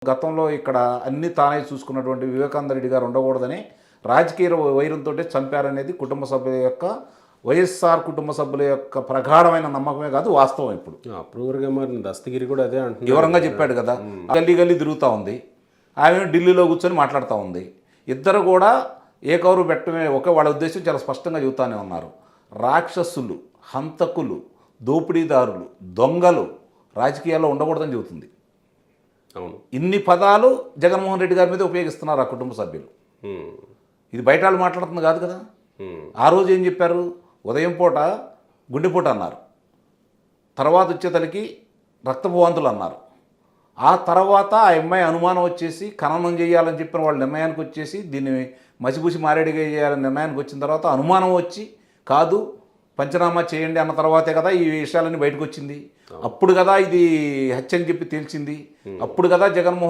గతంలో ఇక్కడ అన్ని తానే చూసుకున్నటువంటి వివేకానంద రెడ్డి గారు ఉండకూడదని రాజకీయ వైరంతో చంపారనేది కుటుంబ సభ్యుల యొక్క వైఎస్ఆర్ కుటుంబ సభ్యుల యొక్క ప్రగాఢమైన నమ్మకమే కాదు, వాస్తవం. ఇప్పుడు అప్రూవర్గా మరి దస్తగిరి కూడా అదే అంటున్నారు, వివరంగా చెప్పాడు కదా. గల్లీ గల్లీ తిరుగుతూ ఉంది, ఆమె ఢిల్లీలో కూర్చొని మాట్లాడుతూ ఉంది. ఇద్దరు కూడా ఏ కౌరు పెట్టమే వాళ్ళ ఉద్దేశం చాలా స్పష్టంగా చెబుతానే ఉన్నారు. రాక్షసులు, హంతకులు, దోపిడీదారులు, దొంగలు రాజకీయాల్లో ఉండకూడదని చెబుతుంది. అవును, ఇన్ని పదాలు జగన్మోహన్ రెడ్డి గారి మీద ఉపయోగిస్తున్నారు ఆ కుటుంబ సభ్యులు. ఇది బయట వాళ్ళు మాట్లాడుతుంది కాదు కదా. ఆ రోజు ఏం చెప్పారు? ఉదయం పూట గుండెపూట అన్నారు, తర్వాత వచ్చేతలకి రక్తపోవంతులు అన్నారు. ఆ తర్వాత ఆ అమ్మాయి అనుమానం వచ్చేసి ఖననం చేయాలని చెప్పిన వాళ్ళ నిర్ణయానికి వచ్చేసి దీన్ని మసిపూసి మారేడిగా చేయాలని నిర్ణయానికి వచ్చిన తర్వాత అనుమానం వచ్చి కాదు పంచనామా చేయండి అన్న తర్వాతే కదా ఈ విషయాలన్నీ బయటకు వచ్చింది. అప్పుడు కదా ఇది హత్య అని చెప్పి తేల్చింది. అప్పుడు కదా జగన్మోహన్